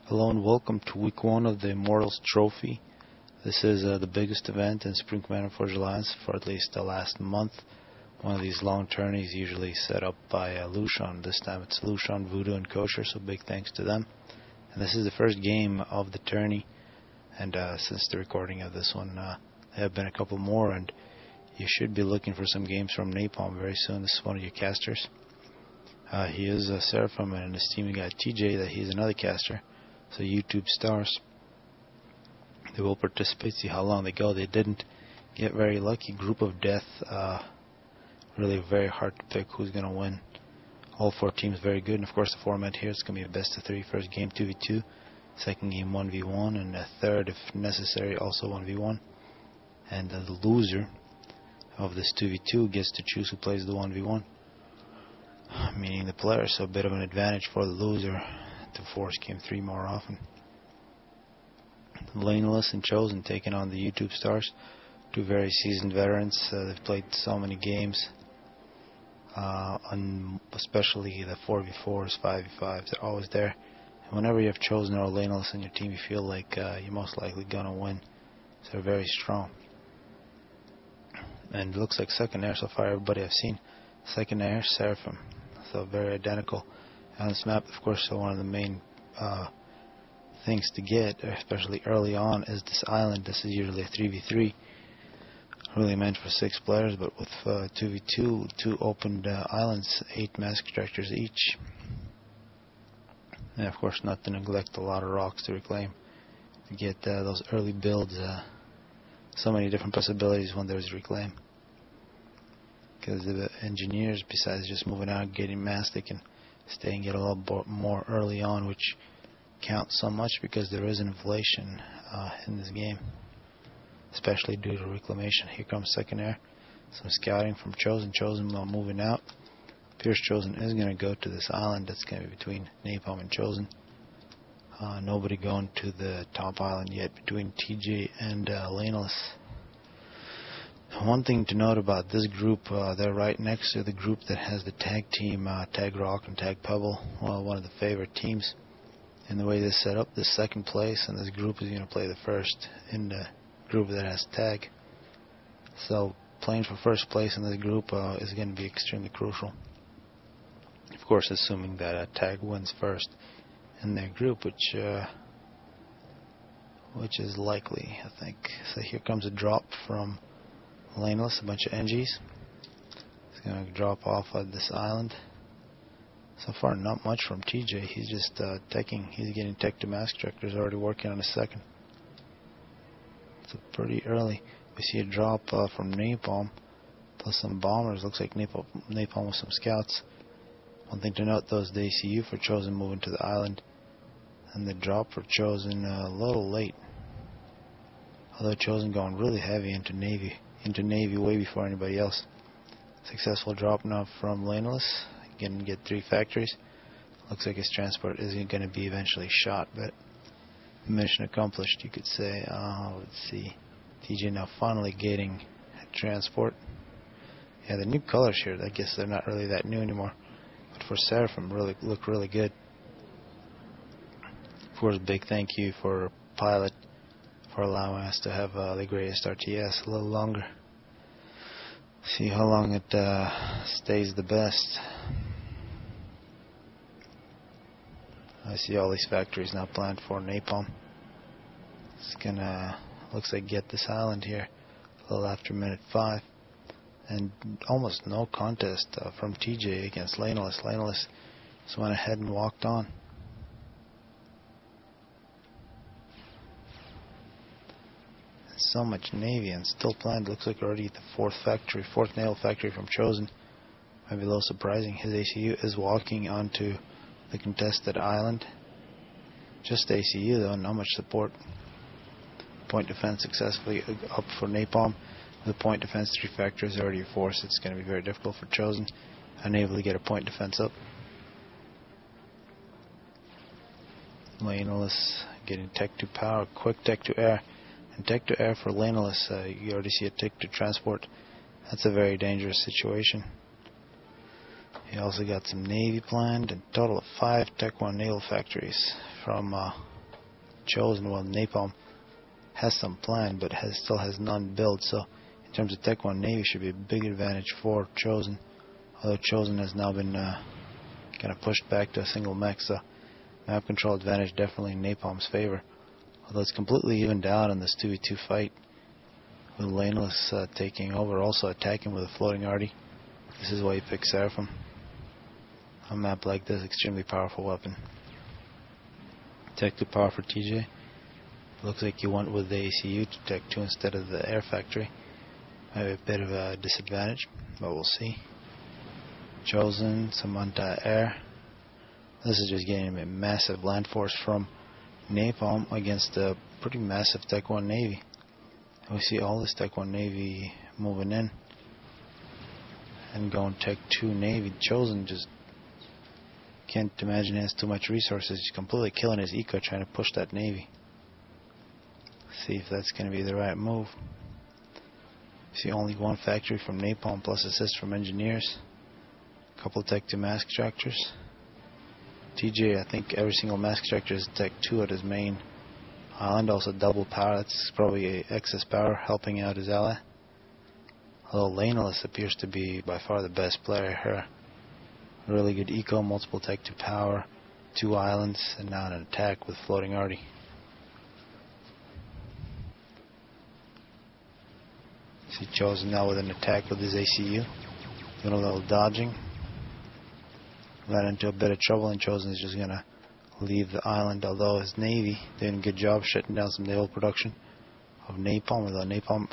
Hello and welcome to week 1 of the Immortals trophy. This is the biggest event in Supreme Commander Forge Alliance for at least the last month. One of these long tourneys usually set up by Lucian. This time it's Lucian, Voodoo, and Kosher, so big thanks to them. And this is the first game of the tourney, and since the recording of this one, there have been a couple more, and you should be looking for some games from Napalm very soon. This is one of your casters. He is a seraphim, and his team got TJ, that he's another caster. So YouTube stars. They will participate, see how long they go. They didn't get very lucky. Group of death, really very hard to pick who's going to win. All 4 teams very good, and of course the format here is going to be a best of 3. First game 2v2, second game 1v1, and a third if necessary also 1v1. And the loser of this 2v2 gets to choose who plays the 1v1, meaning the player, so a bit of an advantage for the loser to force game 3 more often. Lainelas and Chosen taking on the YouTube stars, 2 very seasoned veterans. They've played so many games, especially the 4v4s, 5v5s. They're always there. And whenever you have Chosen or Lainelas in your team, you feel like you're most likely gonna win. So they're very strong. And it looks like second air so far. Everybody I've seen, second air seraphim, so very identical. On this map, of course, so one of the main things to get, especially early on, is this island. This is usually a 3v3, really meant for 6 players, but with 2v2, 2 opened islands, 8 mask directors each. And of course, not to neglect a lot of rocks to reclaim to get those early builds. So many different possibilities when there's reclaim, because the engineers, besides just moving out, getting mass, they can stay and get a little more early on, which counts so much because there is inflation in this game, especially due to reclamation. Here comes second air. Some scouting from Chosen. Chosen moving out. Pierce Chosen is going to go to this island that's going to be between Napalm and Chosen. Nobody going to the top island yet between TJ and Lainelas. One thing to note about this group, they're right next to the group that has the tag team, Tag Rock and Tag Pebble, one of the favorite teams. And the way this set up, the second place in this group is going to play the first in the group that has Tag. So playing for first place in this group is going to be extremely crucial. Of course, assuming that Tag wins first in their group, which is likely, I think. So here comes a drop from Lainelas, a bunch of NGs. He's going to drop off at this island. So far, not much from TJ. He's just he's getting tech to mask directors, already working on a second. So pretty early. We see a drop from Napalm, plus some bombers. Looks like Napalm with some scouts. One thing to note, though, is the ACU for Chosen moving to the island, and the drop for Chosen a little late. Although Chosen going really heavy into Navy way before anybody else. Successful drop now from Lainelas. Again, get 3 factories. Looks like his transport is going to be eventually shot, but mission accomplished, you could say. Let's see. TJ now finally getting transport. Yeah, the new colors here, I guess they're not really that new anymore, but for Seraphim, look really good. Of course, big thank you for Pilot for allowing us to have the greatest RTS a little longer. See how long it stays the best. I see all these factories now planned for Napalm. It's gonna, looks like, get this island here a little after minute 5. And almost no contest from TJ against Lainelas. Lainelas just went ahead and walked on. So much Navy and still planned. Looks like already the 4th naval factory from Chosen. Might be a little surprising. His ACU is walking onto the contested island. Just ACU though, not much support. Point defense successfully up for Napalm. With point defense, 3 factories already forced. It's going to be very difficult for Chosen. Unable to get a point defense up. Lainelas getting tech to power, quick tech to air. And tech to air for Lainelas, you already see a tech to transport. That's a very dangerous situation. He also got some Navy planned, and a total of 5 Tech 1 naval factories from Chosen. Well, Napalm has some plan, but still has none built. So in terms of Tech 1 Navy, should be a big advantage for Chosen. Although Chosen has now been kind of pushed back to a single mech, so map control advantage definitely in Napalm's favor. Although it's completely evened out in this 2v2 fight, with Lainelas taking over, also attacking with a floating arty. This is why you pick Seraphim. On a map like this, extremely powerful weapon. Tech 2 power for TJ. Looks like you went with the ACU to Tech 2 instead of the Air Factory. Maybe a bit of a disadvantage, but we'll see. Chosen, some anti-air. This is just getting a massive land force from Napalm against a pretty massive Tech 1 Navy. We see all this Tech 1 Navy moving in and going Tech 2 Navy. Chosen just can't imagine he has too much resources. He's completely killing his eco trying to push that Navy. See if that's going to be the right move. See only one factory from Napalm plus assist from engineers. A couple of Tech 2 mask extractors. TJ, I think every single mask extractor is Tech 2 at his main island. Also double power. That's probably excess power helping out his ally. Although Lainelas appears to be by far the best player here. Really good eco, multiple Tech 2 power, 2 islands, and now an attack with floating arty. See Chosen now with an attack with his ACU. Doing a little dodging. Ran into a bit of trouble, and Chosen is just going to leave the island, although his Navy doing a good job shutting down some naval production of Napalm, without Napalm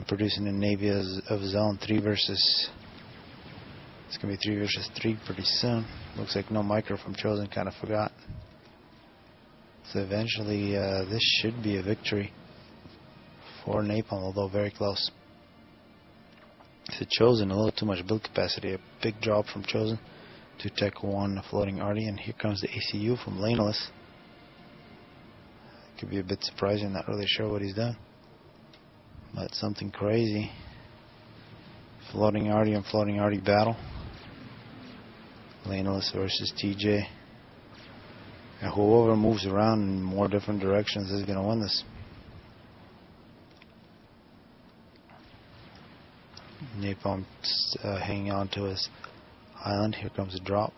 producing a Navy of his own. 3 versus... It's going to be 3 versus 3 pretty soon. Looks like no micro from Chosen, kind of forgot. So eventually this should be a victory for Napalm, although very close. So Chosen, a little too much build capacity. A big drop from Chosen to Tech 1 floating arty, and here comes the ACU from Lainelas. Could be a bit surprising, not really sure what he's done, but something crazy. Floating arty and floating arty battle. Lainelas versus TJ. And whoever moves around in more different directions is going to win this. Napalm hanging on to his island. Here comes a drop.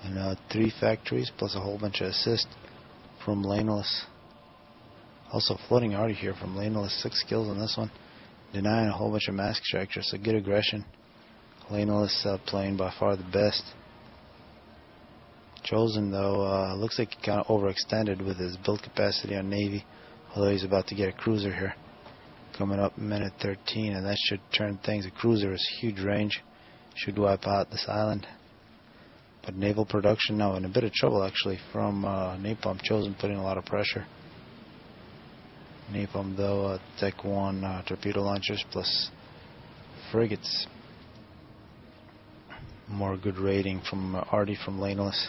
And 3 factories plus a whole bunch of assists from Lainelas. Also floating arty here from Lainelas. 6 kills on this one. Denying a whole bunch of mask extractors. So good aggression. Lainelas playing by far the best. Chosen though looks like he kind of overextended with his build capacity on Navy. Although he's about to get a cruiser here. Coming up minute 13, and that should turn things. A cruiser is huge range. Should wipe out this island. But naval production now in a bit of trouble actually from Napalm. Chosen putting a lot of pressure. Napalm though, Tech 1 torpedo launchers plus frigates. More good rating from arty from Lainelas.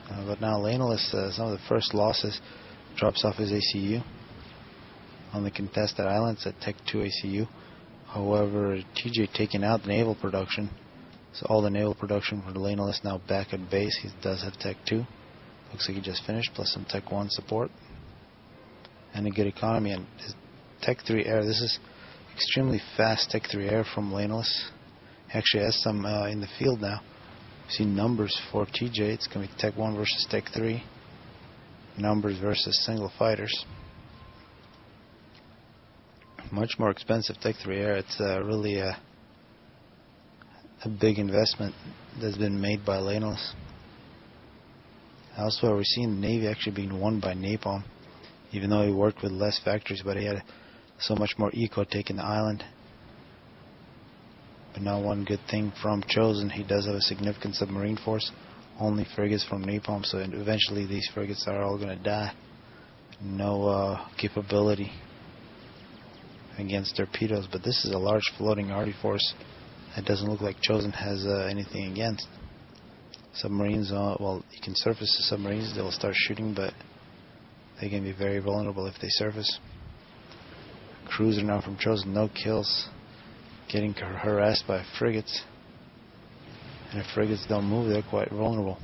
But now Lainelas, some of the first losses, drops off his ACU on the contested islands at Tech 2 ACU. However, TJ taking out the naval production, so all the naval production for Lainelas now back at base. He does have Tech 2. Looks like he just finished, plus some Tech 1 support. And a good economy. And his Tech 3 air, this is extremely fast Tech 3 air from Lainelas. He actually has some in the field now. See numbers for TJ. It's going to be Tech 1 versus Tech 3. Numbers versus single fighters. Much more expensive Tech 3 air. It's really a big investment that's been made by Lainelas. Elsewhere, we're seeing the Navy actually being won by Napalm, even though he worked with less factories, but he had so much more eco taking the island. But now one good thing from Chosen, he does have a significant submarine force. Only frigates from Napalm, so eventually these frigates are all going to die. No capability against torpedoes, but this is a large floating arty force. It doesn't look like Chosen has anything against. Submarines, well, you can surface the submarines, they will start shooting, but they can be very vulnerable if they surface. Cruiser now from Chosen, no kills. Getting harassed by frigates. And if frigates don't move, they're quite vulnerable.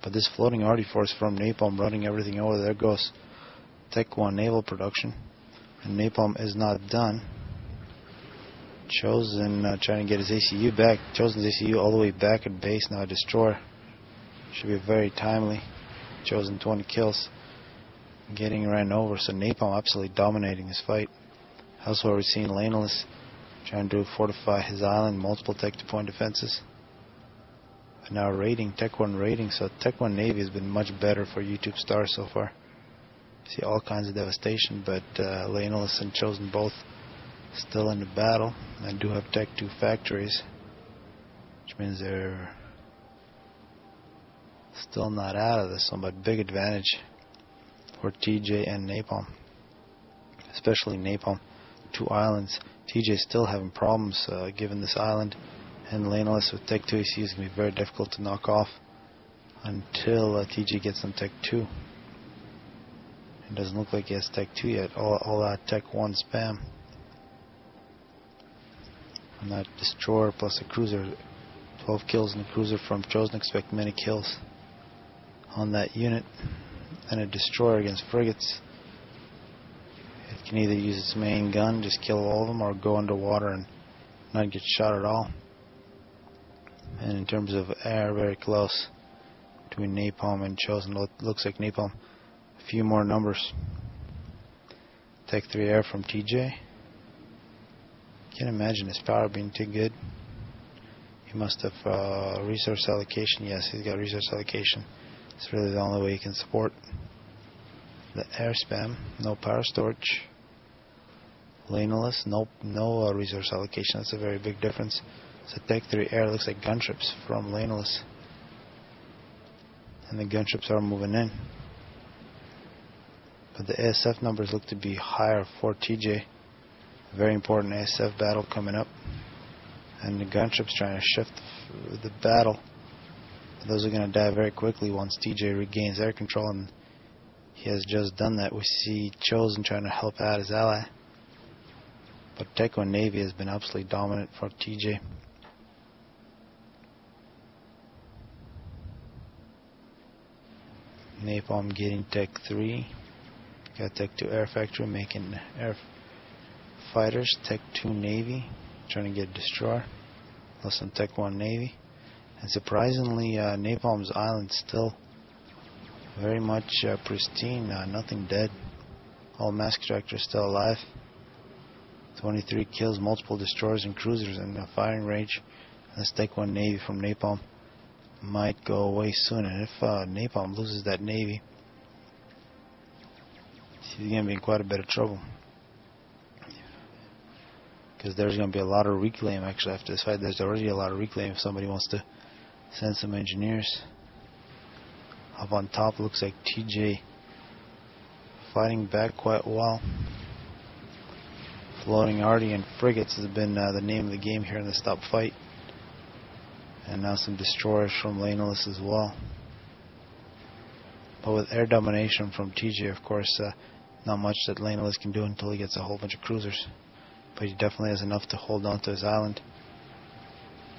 But this floating arty force from Napalm running everything over, there goes Tech 1 naval production. And Napalm is not done. Chosen trying to get his ACU back. Chosen's ACU all the way back at base, now a destroyer. Should be very timely. Chosen 20 kills. Getting ran over, so Napalm absolutely dominating this fight. Elsewhere we've seen Lainelas trying to fortify his island, multiple Tech 2 point defenses. And now raiding, Tech 1 raiding, so Tech 1 Navy has been much better for YouTube stars so far. See all kinds of devastation, but Lainelas and Chosen both still in the battle and do have Tech 2 factories, which means they're still not out of this one, but big advantage for TJ and Napalm, especially Napalm. 2 islands. TJ still having problems given this island, and Lainelas with Tech 2 AC is going to be very difficult to knock off until TJ gets some Tech 2. It doesn't look like he has Tech 2 yet. All that Tech 1 spam. And that destroyer plus a cruiser, 12 kills in the cruiser from Chosen. Expect many kills on that unit. And a destroyer against frigates. It can either use its main gun, just kill all of them, or go underwater and not get shot at all. And in terms of air, very close between Napalm and Chosen. Looks like Napalm a few more numbers. Tech 3 air from TJ. Can't imagine his power being too good. He must have resource allocation. Yes, he's got resource allocation. It's really the only way he can support the air spam. No power storage. Lainelas, no resource allocation. That's a very big difference. So Tech 3 air looks like gunships from Lainelas. And the gunships are moving in. But the ASF numbers look to be higher for TJ. Very important ASF battle coming up. And the gunships trying to shift the battle. Those are going to die very quickly once TJ regains air control, and he has just done that. We see Chosen trying to help out his ally. But Tech 1 Navy has been absolutely dominant for TJ. Napalm getting Tech 3. Got Tech 2 Air Factory making air fighters. Tech 2 Navy trying to get a destroyer. Plus some Tech 1 Navy. And surprisingly, Napalm's island still very much pristine. Nothing dead. All mask tractors still alive. 23 kills, multiple destroyers and cruisers in the firing range. This Tech 1 Navy from Napalm might go away soon. And if Napalm loses that Navy, he's going to be in quite a bit of trouble. Because there's going to be a lot of reclaim actually after this fight. There's already a lot of reclaim if somebody wants to send some engineers. Up on top looks like TJ fighting back quite well. Floating arty and frigates has been the name of the game here in this top fight. And now some destroyers from Lainelas as well. But with air domination from TJ, of course, not much that Lainelas can do until he gets a whole bunch of cruisers. But he definitely has enough to hold on to his island.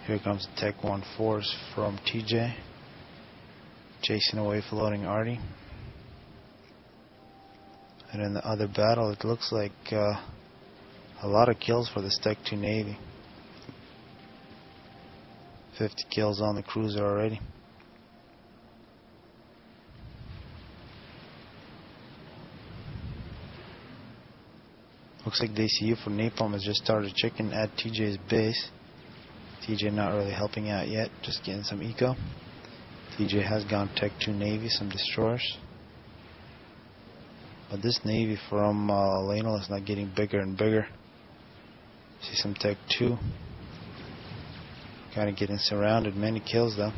Here comes the Tech 1 force from TJ. Chasing away floating arty. And in the other battle, it looks like a lot of kills for this Tech 2 Navy. 50 kills on the cruiser already. Looks like the ACU for Napalm has just started chicken at TJ's base. TJ not really helping out yet, just getting some eco. TJ has gone Tech 2 Navy, some destroyers. But this Navy from Lainelas is not getting bigger and bigger. See some Tech 2. Kind of getting surrounded, many kills though.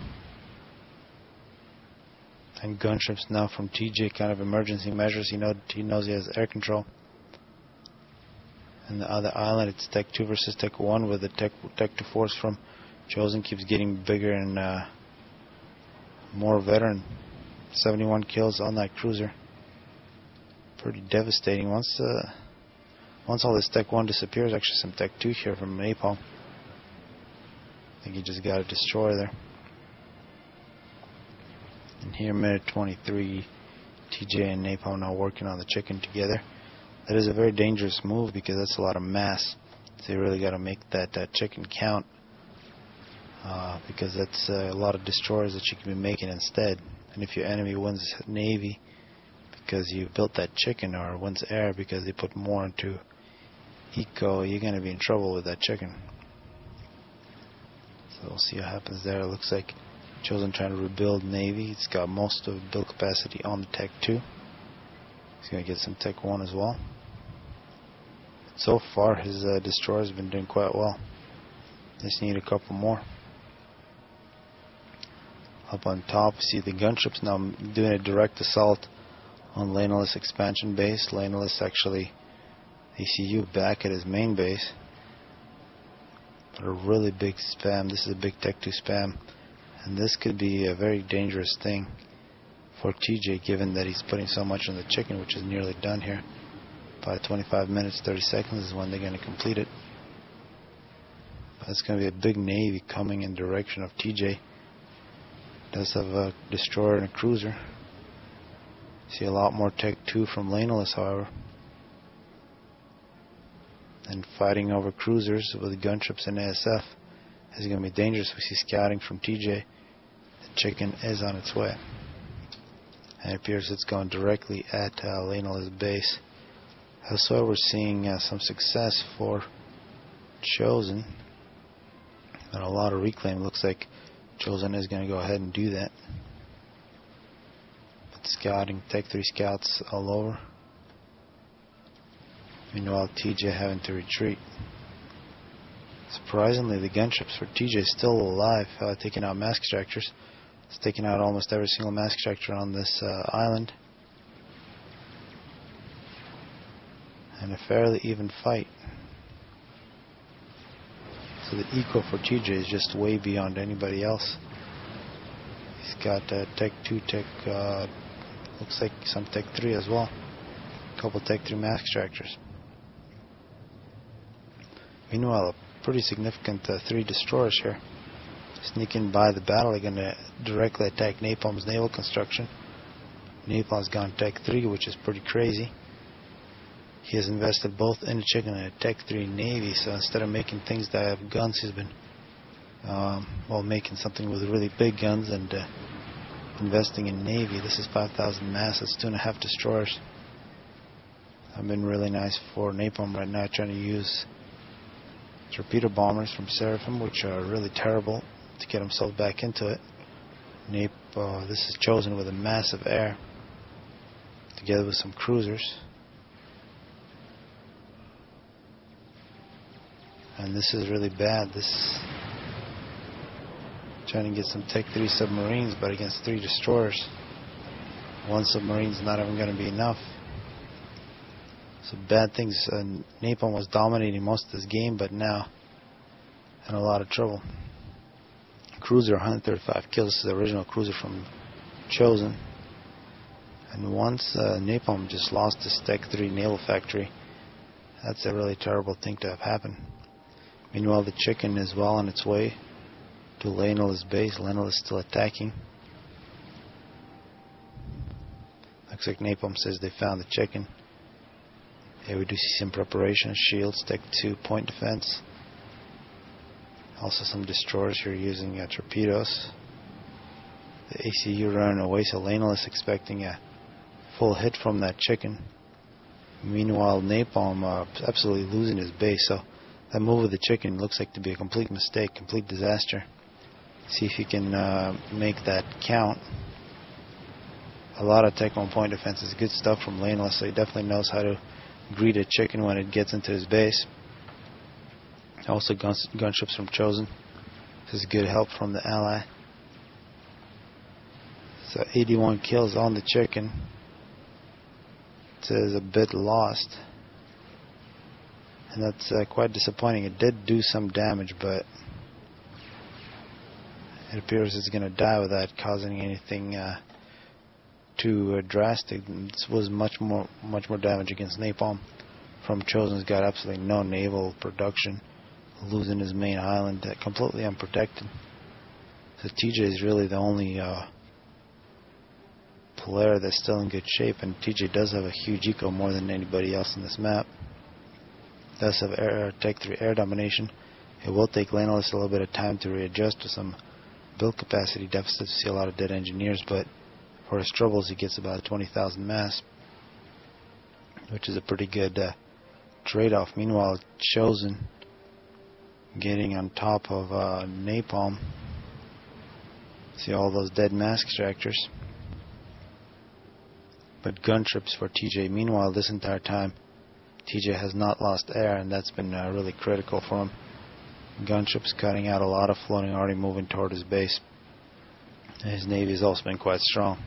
And gunships now from TJ, kind of emergency measures. He knows he has air control. And the other island, it's Tech 2 versus Tech 1, with the Tech 2 force from Chosen keeps getting bigger and more veteran. 71 kills on that cruiser. Pretty devastating. Once all this Tech 1 disappears, actually some Tech 2 here from Napalm. I think he just got a destroyer there. And here, minute 23, TJ and Napalm now working on the chicken together. That is a very dangerous move because that's a lot of mass. So you really got to make that chicken count, because that's a lot of destroyers that you can be making instead. And if your enemy wins Navy because you built that chicken, or wins air because they put more into eco, you're going to be in trouble with that chicken. So we'll see what happens there. It looks like Chosen trying to rebuild Navy. It's got most of build capacity on the Tech 2. He's going to get some Tech 1 as well. So far, his destroyers have been doing quite well. Just need a couple more. Up on top, you see the gunships now doing a direct assault on Lainelas expansion base. Lainelas actually ACU back at his main base. But a really big spam. This is a big Tech 2 spam. And this could be a very dangerous thing for TJ, given that he's putting so much on the chicken, which is nearly done here. By 25 minutes, 30 seconds is when they're going to complete it. But it's going to be a big Navy coming in direction of TJ. Does have a destroyer and a cruiser. See a lot more Tech 2 from Lainelas, however. And fighting over cruisers with gunships and ASF is going to be dangerous. We see scouting from TJ. The chicken is on its way. And it appears it's going directly at Lainelas' base. Elsewhere, we're seeing some success for Chosen. And a lot of reclaim. Looks like Chosen is going to go ahead and do that. But scouting, Tech 3 scouts all over. Meanwhile, TJ having to retreat. Surprisingly, the gunships for TJ is still alive, taking out mask extractors. It's taking out almost every single mask extractor on this island. And a fairly even fight. So the eco for TJ is just way beyond anybody else. He's got Tech 2, looks like some Tech 3 as well. A couple Tech 3 mask extractors. Meanwhile, a pretty significant 3 destroyers here. Sneaking by the battle, they're going to directly attack Napalm's naval construction. Napalm's gone Tech 3, which is pretty crazy. He has invested both in a chicken and a Tech 3 Navy, so instead of making things that have guns, he's been making something with really big guns and investing in Navy. This is 5,000 mass, it's 2.5 destroyers. I've been really nice for Napalm right now, trying to use torpedo bombers from Seraphim, which are really terrible, to get himself back into it. This is Chosen with a massive air, together with some cruisers. And this is really bad. This trying to get some Tech 3 submarines, but against 3 destroyers. 1 submarine's not even going to be enough. So bad things. Napalm was dominating most of this game, but now in a lot of trouble. Cruiser, 135 kills. This is the original cruiser from Chosen. And once Napalm just lost his Tech 3 naval factory, that's a really terrible thing to have happen. Meanwhile, the chicken is well on its way to Lainelas' base. Lainelas is still attacking. Looks like Napalm says they found the chicken. Here we do see some preparations. Shields, Tech 2, point defense. Also some destroyers here using torpedoes. The ACU running away, so Lainelas expecting a full hit from that chicken. Meanwhile, Napalm absolutely losing his base, so that move with the chicken looks like to be a complete mistake, complete disaster. See if he can make that count. A lot of Tech 1 point defense is good stuff from Lainelas, so he definitely knows how to greet a chicken when it gets into his base. Also gunships from Chosen. This is good help from the ally. So 81 kills on the chicken. It is a bit lost. And that's quite disappointing. It did do some damage, but it appears it's going to die without causing anything too drastic. This was much more damage against Napalm from Chosen's got absolutely no naval production, losing his main island completely unprotected. So TJ is really the only player that's still in good shape, and TJ does have a huge eco, more than anybody else in this map. Does have Tech 3 air domination. It will take Lainelas a little bit of time to readjust to some build capacity deficits. We see a lot of dead engineers, but for his troubles he gets about 20,000 mass, which is a pretty good trade-off. Meanwhile, Chosen getting on top of Napalm. See all those dead mass extractors. But gunships for TJ. Meanwhile, this entire time, TJ has not lost air, and that's been really critical for him. Gunships cutting out a lot of floating, already moving toward his base. And his navy has also been quite strong.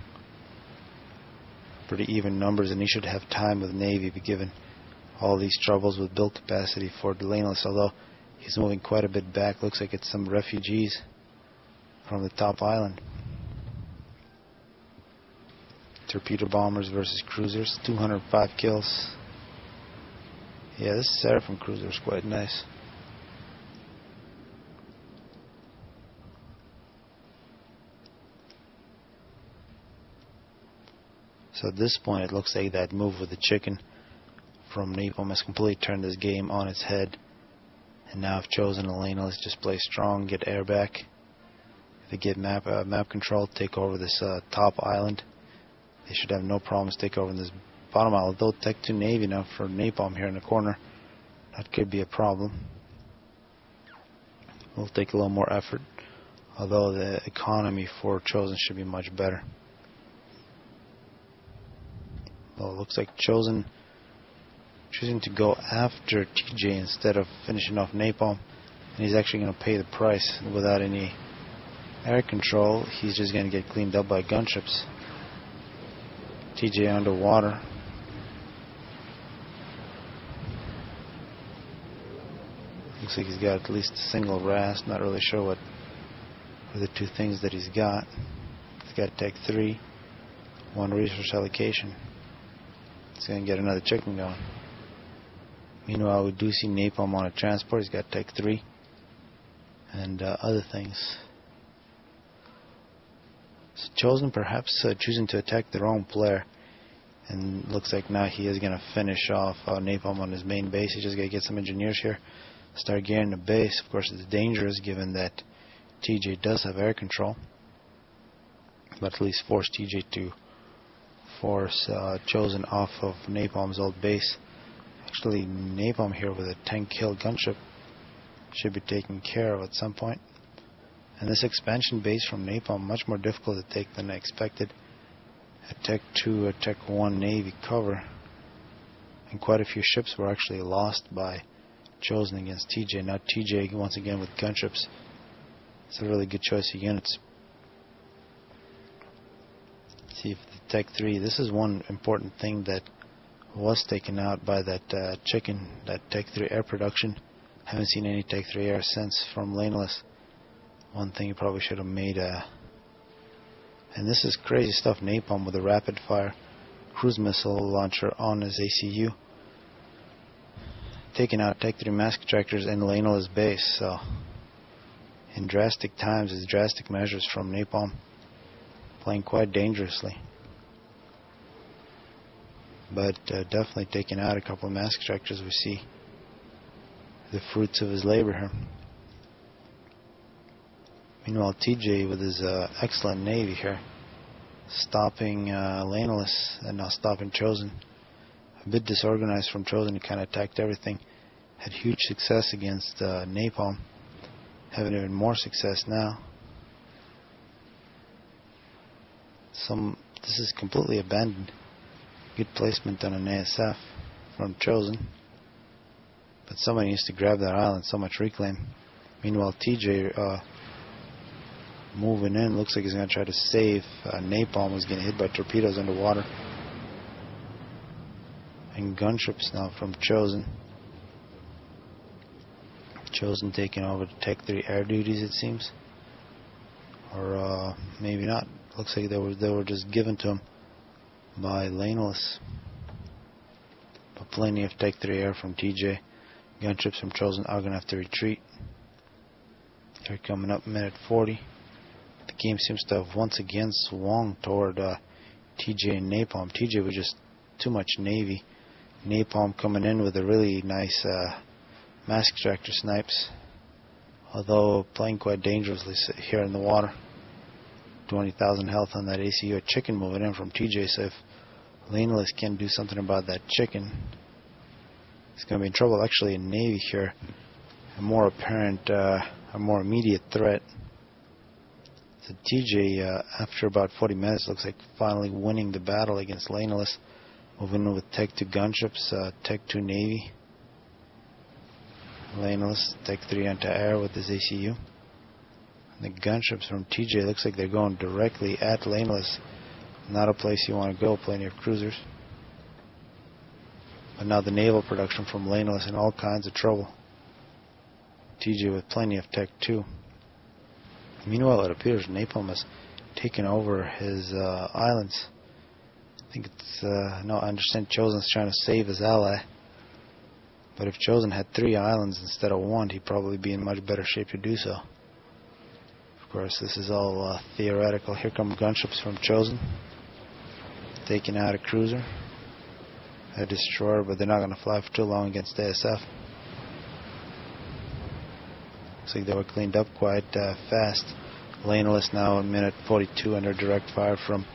Pretty even numbers, and he should have time with navy, but given all these troubles with build capacity for the Lainelas, although he's moving quite a bit back. Looks like it's some refugees from the top island. Torpedo bombers versus cruisers, 205 kills. Yeah, this Seraphim cruiser is quite nice. So at this point it looks like that move with the chicken from Napalm has completely turned this game on its head. And now if Chosen and Lainelas just play strong, get air back, if they get map control, take over this top island, they should have no problems take over this bottom island. Though Tech 2 Navy now for Napalm here in the corner, that could be a problem. Will take a little more effort, although the economy for Chosen should be much better. Well, it looks like Chosen choosing to go after TJ instead of finishing off Napalm, and he's actually going to pay the price without any air control. He's just going to get cleaned up by gunships. TJ underwater. Looks like he's got at least a single RAS. Not really sure what are the two things that he's got. He's got Tech 3, 1 resource allocation. He's going to get another chicken going. Meanwhile, we do see Napalm on a transport. He's got Tech 3 and other things. So Chosen perhaps choosing to attack their own player, and looks like now he is going to finish off Napalm on his main base. He's just going to get some engineers here, start gearing the base. Of course, it's dangerous given that TJ does have air control, but at least force TJ to force Chosen off of Napalm's old base. Actually, Napalm here with a 10-kill gunship should be taken care of at some point. And this expansion base from Napalm much more difficult to take than I expected. A Tech 2, a Tech 1 Navy cover, and quite a few ships were actually lost by Chosen against TJ. Now TJ once again with gunships. It's a really good choice of units. See if the Tech 3. This is one important thing that was taken out by that chicken, that Tech 3 air production. Haven't seen any Tech 3 air since from Lainelas. One thing you probably should have made. And this is crazy stuff. Napalm with a rapid fire cruise missile launcher on his ACU, taking out Tech 3 mass extractors in Lainelas base. So in drastic times, it's drastic measures from Napalm, playing quite dangerously. But definitely taking out a couple of mass extractors. We see the fruits of his labor here. Meanwhile, TJ with his excellent navy here, stopping Lainelas and now stopping Chosen. A bit disorganized from Chosen. He kind of attacked everything. Had huge success against Napalm. Having even more success now. This is completely abandoned. Good placement on an ASF from Chosen. But somebody needs to grab that island. So much reclaim. Meanwhile, TJ moving in. Looks like he's going to try to save Napalm, who's getting hit by torpedoes underwater. And gunships now from Chosen. Chosen taking over the Tech 3 air duties, it seems. Or maybe not. Looks like they were just given to him by Lainelas. But plenty of Tech 3 air from TJ. Gunships from Chosen are going to have to retreat. They're coming up minute 40. The game seems to have once again swung toward TJ and Napalm. TJ was just too much Navy. Napalm coming in with a really nice mass extractor snipes, although playing quite dangerously here in the water. 20,000 health on that ACU. A chicken moving in from TJ, so if Lainelas can do something about that chicken, he's going to be in trouble. Actually, in Navy here, a more apparent, a more immediate threat. So TJ, after about 40 minutes, looks like finally winning the battle against Lainelas. Moving in with Tech 2 gunships, Tech 2 Navy. Lainelas, Tech 3 anti-air with his ACU. The gunships from TJ looks like they're going directly at Lainelas. Not a place you want to go, plenty of cruisers. But now the naval production from Lainelas in all kinds of trouble. TJ with plenty of Tech 2. Meanwhile, it appears Napalm has taken over his islands. I think it's, no, I understand Chosen's trying to save his ally. But if Chosen had 3 islands instead of 1, he'd probably be in much better shape to do so. Of course, this is all theoretical. Here come gunships from Chosen, taking out a cruiser, a destroyer, but they're not going to fly for too long against ASF. Looks like they were cleaned up quite fast. Lainelas now in minute 42 under direct fire from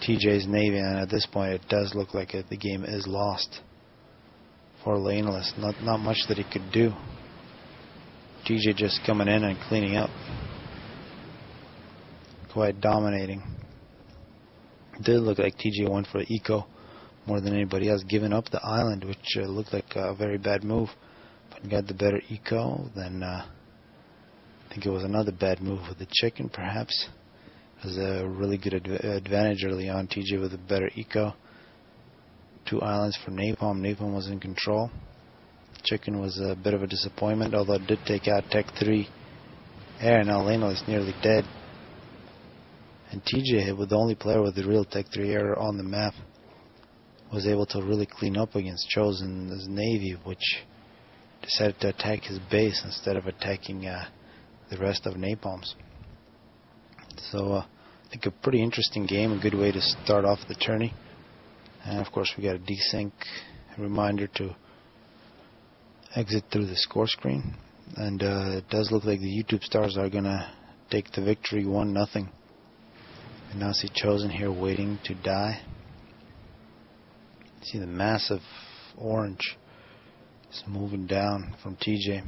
TJ's Navy, and at this point it does look like the game is lost for Lainelas. Not much that he could do. TJ just coming in and cleaning up. Quite dominating. It did look like TJ went for eco more than anybody else, giving up the island, which looked like a very bad move. But he got the better eco, then I think it was another bad move with the chicken, perhaps. It was a really good advantage early on. TJ with a better eco. 2 islands for Napalm. Napalm was in control. Chicken was a bit of a disappointment, although it did take out Tech 3 air. Now Lainelas is nearly dead. And TJ, with the only player with the real Tech 3 air on the map, was able to really clean up against Chosen's Navy, which decided to attack his base instead of attacking the rest of Napalm's. So I think a pretty interesting game, a good way to start off the tourney. And of course we got a desync reminder to exit through the score screen. And it does look like the YouTube stars are going to take the victory 1-0. And now see Chosen here waiting to die. See the massive orange is moving down from TJ.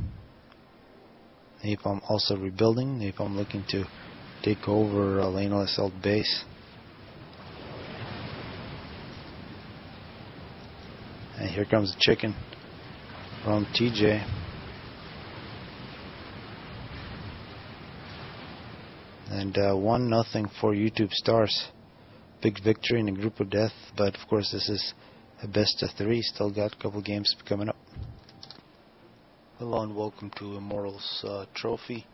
Napalm also rebuilding. Napalm looking to take over Lainelas old base. And here comes the chicken from TJ. And 1-0 for YouTube stars. Big victory in a group of death, but of course this is a best of 3. Still got a couple games coming up. Hello and welcome to Immortals Trophy.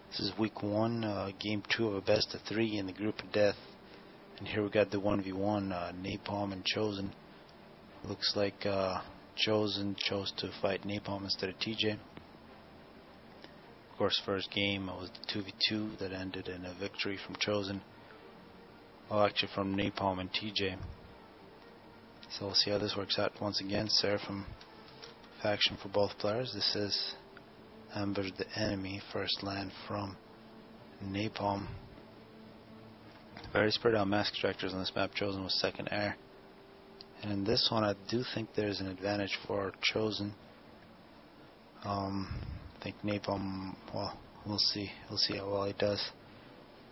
This is week 1, game 2 of a best of 3 in the group of death. And here we got the 1v1, Napalm and Chosen. Looks like Chosen chose to fight Napalm instead of TJ. Of course, first game was the 2v2 that ended in a victory from Chosen. Well, actually from Napalm and TJ. So we'll see how this works out. Once again, Seraphim faction for both players. This is Ambush the Enemy, first land from Napalm. Very spread out mask extractors on this map. Chosen was second air. And in this one I do think there's an advantage for Chosen. I think Napalm, well, we'll see how well he does.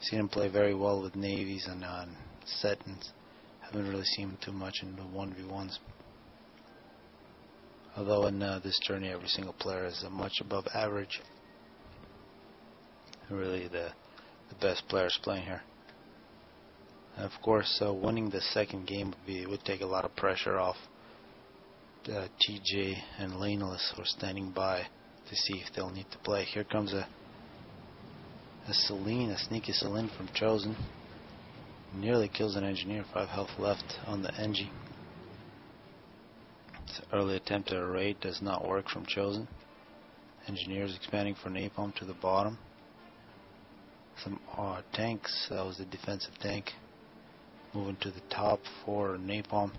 Seen him play very well with navies and set, and haven't really seen him too much in the 1v1s. Although in this tourney every single player is much above average. Really the best players playing here. And of course winning the second game would take a lot of pressure off TJ and Lainelas, who are standing by to see if they'll need to play. Here comes a Celine, a sneaky Celine from Chosen. Nearly kills an engineer, 5 health left on the Engie. This early attempt at a raid does not work from Chosen. Engineers expanding for Napalm to the bottom. Some tanks, that was the defensive tank. moving to the top for Napalm.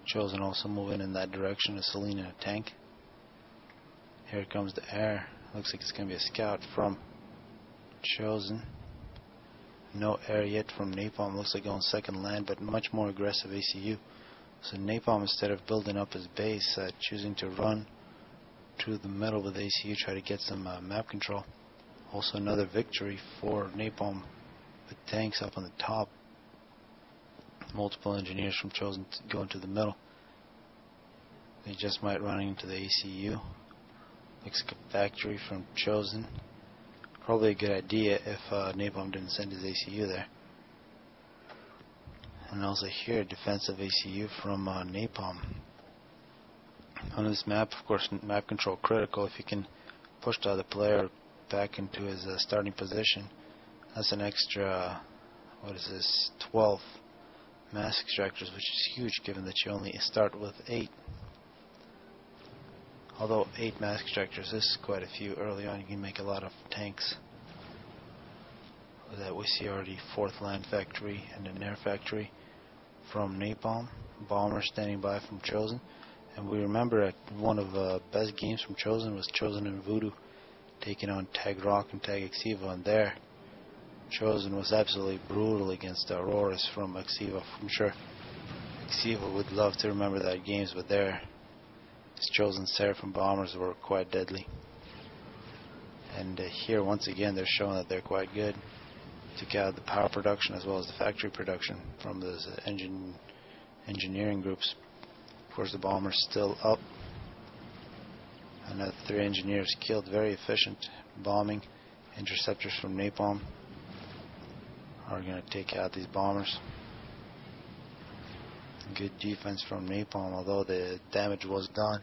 Chosen also moving in that direction, a Celine in a tank. Here comes the air. Looks like it's going to be a scout from Chosen. No air yet from Napalm. Looks like going second land, but much more aggressive ACU. So Napalm, instead of building up his base, choosing to run to the middle with ACU, try to get some map control. Also another victory for Napalm with tanks up on the top. Multiple engineers from Chosen going to the middle. They just might run into the ACU. Looks like a factory from Chosen. Probably a good idea if Napalm didn't send his ACU there. And also here, defensive ACU from Napalm. On this map, of course, map control critical. If you can push the other player back into his starting position, that's an extra, 12 mass extractors, which is huge given that you only start with 8. Although 8 mass extractors is quite a few early on, you can make a lot of tanks. With that, we see already 4th land factory and an air factory from Napalm. Bomber standing by from Chosen. And we remember at one of the best games from Chosen was Chosen and Voodoo taking on Tag Rock and Tag Exiva, and there Chosen was absolutely brutal against the Auroras from Exiva. I'm sure Exiva would love to remember that games, but there his Chosen Seraphim bombers were quite deadly. And here once again they're showing that they're quite good. Took out the power production as well as the factory production from those engineering groups. Of course the bomber's still up. Another 3 engineers killed. Very efficient bombing. Interceptors from Napalm are going to take out these bombers. Good defense from Napalm, although the damage was done.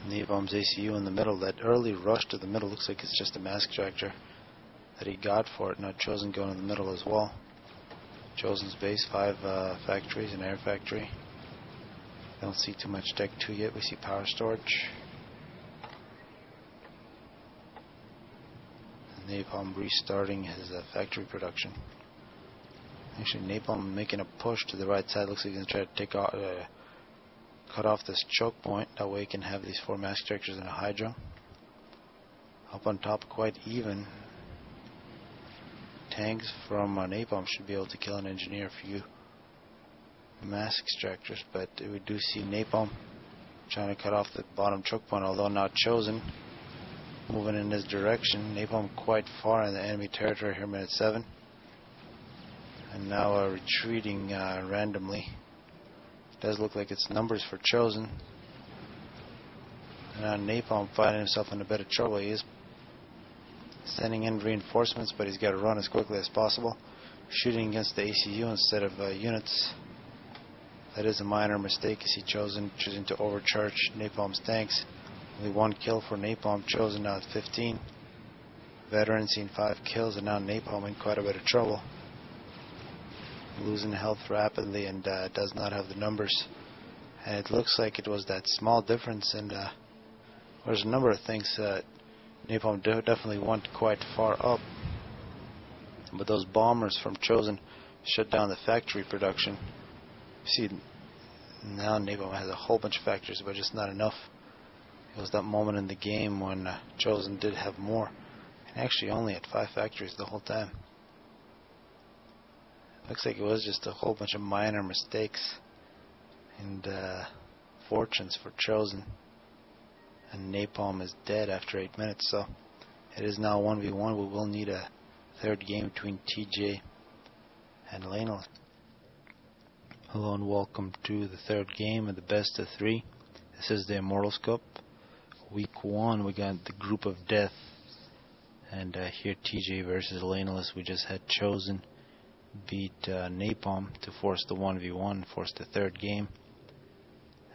Napalm's ACU in the middle. That early rush to the middle looks like it's just a mass extractor that he got for it. Now Chosen going in the middle as well. Chosen's base, 5 factories, an air factory. Don't see too much Tech 2 yet. We see power storage. Napalm restarting his factory production. Actually, Napalm making a push to the right side. Looks like he's going to try to take off, cut off this choke point. That way he can have these 4 mass extractors and a Hydra. Up on top, quite even. Tanks from Napalm should be able to kill an engineer. A few mass extractors, but we do see Napalm trying to cut off the bottom choke point, although not Chosen. Moving in this direction. Napalm quite far in the enemy territory here, minute 7. And now retreating randomly. Does look like it's numbers for Chosen. And now Napalm finding himself in a bit of trouble. He is sending in reinforcements, but he's got to run as quickly as possible. Shooting against the ACU instead of units. That is a minor mistake. You see Chosen choosing to overcharge Napalm's tanks. Only 1 kill for Napalm. Chosen now at 15. Veteran seeing 5 kills, and now Napalm in quite a bit of trouble. Losing health rapidly and does not have the numbers. And it looks like it was that small difference, and there's a number of things that Napalm definitely went quite far up. But those bombers from Chosen shut down the factory production. You see, now Napalm has a whole bunch of factories, but just not enough. It was that moment in the game when Chosen did have more. And actually only at 5 factories the whole time. Looks like it was just a whole bunch of minor mistakes and fortunes for Chosen. And Napalm is dead after 8 minutes, so it is now 1v1. We will need a 3rd game between TJ and Lainelas. Hello and welcome to the 3rd game of the best of 3. This is the Immortals Cup. Week 1, we got the Group of Death. And here TJ versus Lainelas. We just had Chosen beat Napalm to force the 1v1, force the 3rd game.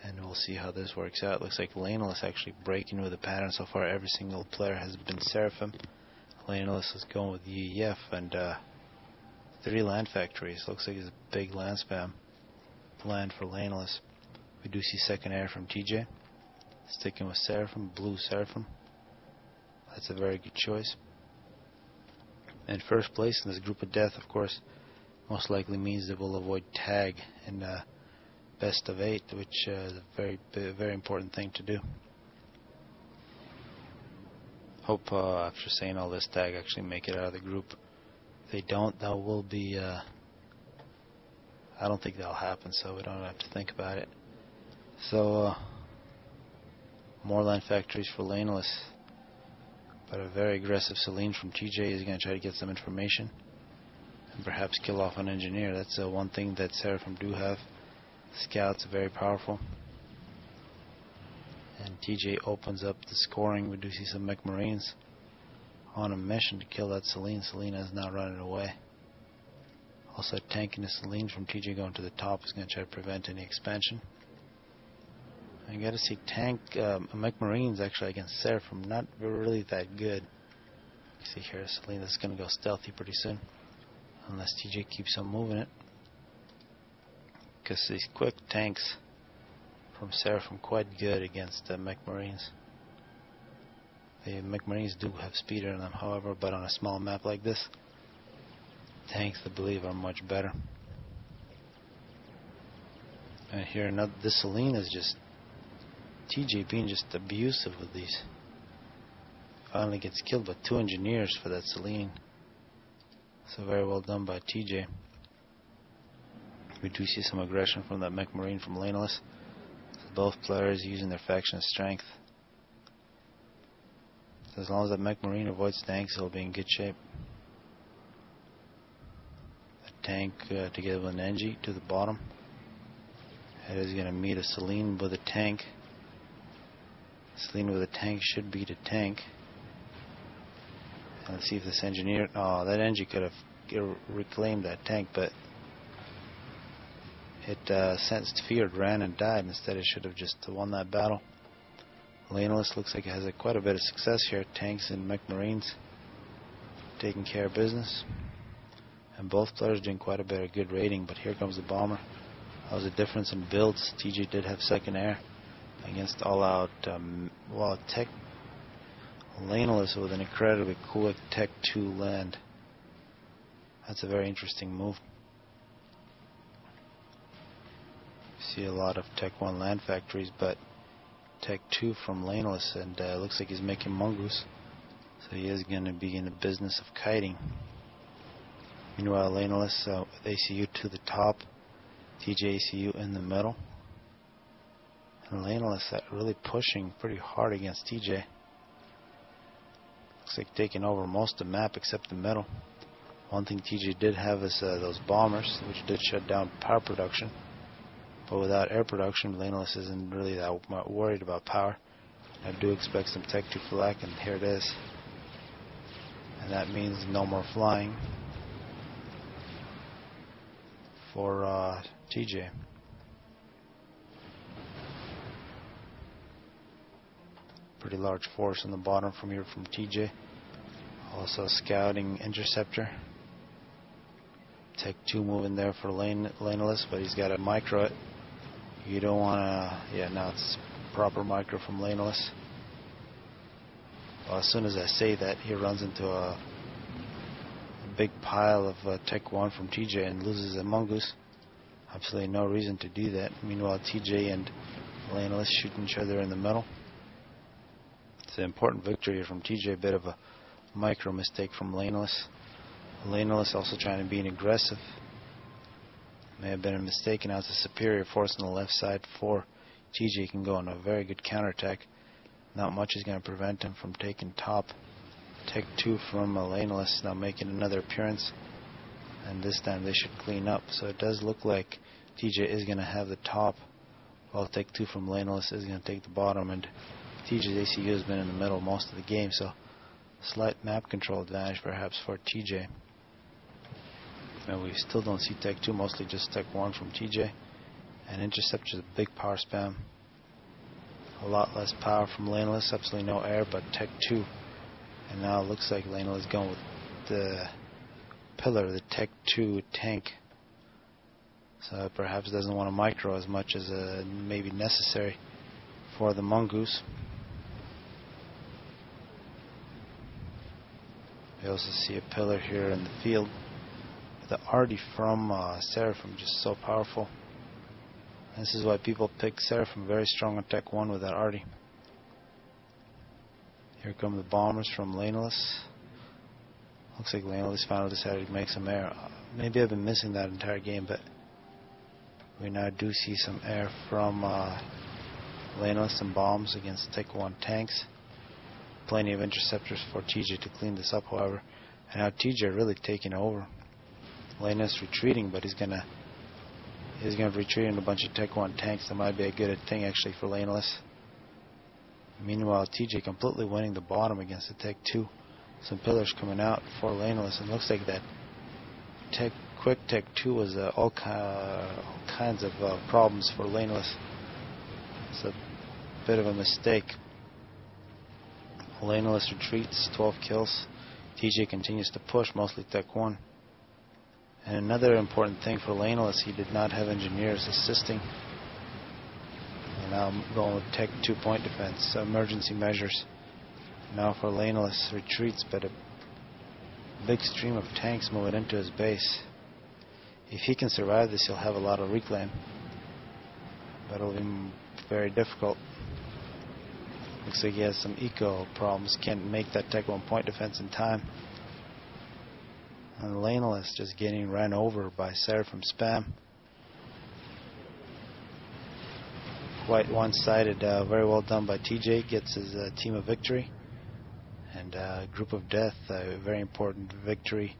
And we'll see how this works out. Looks like Lainelas actually breaking with the pattern so far. Every single player has been Seraphim. Lainelas is going with UEF and 3 land factories. Looks like it's a big land spam plan for Lainelas. We do see second air from TJ. Sticking with Seraphim, blue Seraphim. That's a very good choice. in first place in this group of death, of course, most likely means they will avoid tag in best of 8, which is a very important thing to do. Hope after saying all this, tag actually make it out of the group. If they don't, that will be I don't think that'll happen, so we don't have to think about it. So more line factories for Lainelas, but a very aggressive Selene from TJ is going to try to get some information and perhaps kill off an engineer. That's one thing that Seraphim do have. Scouts are very powerful. And TJ opens up the scoring. We do see some mech marines on a mission to kill that Selene. Selene is now running away. Also a tank and a Selene from TJ going to the top is going to try to prevent any expansion. I got to see tank mech marines actually against Seraphim, not really that good. You see here Selene is going to go stealthy pretty soon, unless TJ keeps on moving it. Because these quick tanks from Seraphim quite good against mech marines. The mech marines do have speed in them, however, but on a small map like this, tanks I believe are much better. And here another, this Selene is just TJ being just abusive with these. Finally gets killed by 2 engineers for that Selene. So very well done by TJ. We do see some aggression from that mech marine from Lainelas. So both players using their faction strength. So as long as that mech marine avoids tanks, he'll be in good shape. A tank together with an Engie to the bottom. It is going to meet a Selene with a tank. Selene with a tank should beat a tank. And let's see if this engineer... Oh, that Engie could have reclaimed that tank, but it sensed fear, ran and died. Instead it should have just won that battle. Lainelas looks like it has quite a bit of success here. Tanks and mech marines taking care of business. And both players doing quite a bit of good raiding, but here comes the bomber. That was a difference in builds. TJ did have second air against all-out tech. Lainelas with an incredibly quick Tech 2 land. That's a very interesting move. See a lot of Tech 1 land factories, but Tech 2 from Lainelas, and looks like he's making mongoose. So he is going to be in the business of kiting. Meanwhile, Lainelas with ACU to the top, TJ ACU in the middle. And Lainelas really pushing pretty hard against TJ. Looks like taking over most of the map except the middle. One thing TJ did have is those bombers, which did shut down power production. But without air production, Lainelas isn't really that worried about power. I do expect some Tech 2 flak, and here it is. And that means no more flying for TJ. Pretty large force on the bottom from here from TJ. Also scouting interceptor. Tech 2 moving there for Lainelas, but he's got to micro it. You don't want to... Yeah, now it's proper micro from Lainelas. Well, as soon as I say that, he runs into a big pile of Tech 1 from TJ and loses a mongoose. Absolutely no reason to do that. Meanwhile, TJ and Lainelas shooting each other in the middle. It's an important victory here from TJ. A bit of a micro mistake from Lainelas. Lainelas also trying to be aggressive. May have been a mistake, and now it's a superior force on the left side for TJ. Can go on a very good counterattack. Not much is going to prevent him from taking top. Tech 2 from Lainelas now making another appearance, and this time they should clean up. So it does look like TJ is going to have the top, while Tech 2 from Lainelas is going to take the bottom, and TJ's ACU has been in the middle most of the game, so slight map control advantage perhaps for TJ. Now we still don't see Tech 2, mostly just Tech 1 from TJ. And Interceptor's a big power spam. A lot less power from Lainelas, absolutely no air, but Tech 2. And now it looks like Lainelas going with the pillar, the Tech 2 tank. So perhaps doesn't want to micro as much as maybe necessary for. for the mongoose. We also see a pillar here in the field. The arty from Seraphim, just so powerful. This is why people pick Seraphim, very strong on Tech 1 with that arty. Here come the bombers from Lainelas. Looks like Lainelas finally decided to make some air. Maybe I've been missing that entire game, but we now do see some air from Lainelas, some bombs against Tech 1 tanks. Plenty of interceptors for TJ to clean this up, however. And now TJ really taking over. Lainelas retreating, but he's gonna retreat in a bunch of Tech 1 tanks. That might be a good thing actually for Lainelas. Meanwhile, TJ completely winning the bottom against the Tech 2. Some pillars coming out for Lainelas. It looks like that quick Tech 2 was all kinds of problems for Lainelas. It's a bit of a mistake. Lainelas retreats, 12 kills. TJ continues to push, mostly Tech 1. And another important thing for Lainelas, he did not have engineers assisting. And now I'm going with Tech 2 point defense, emergency measures. Now for Lainelas, retreats, but a big stream of tanks moving into his base. If he can survive this, he'll have a lot of reclaim. But it'll be very difficult. Looks like he has some eco problems, can't make that Tech 1 point defense in time. And Lainelas just getting ran over by Seraphim spam. Quite one-sided, very well done by TJ, gets his team a victory. And Group of Death, a very important victory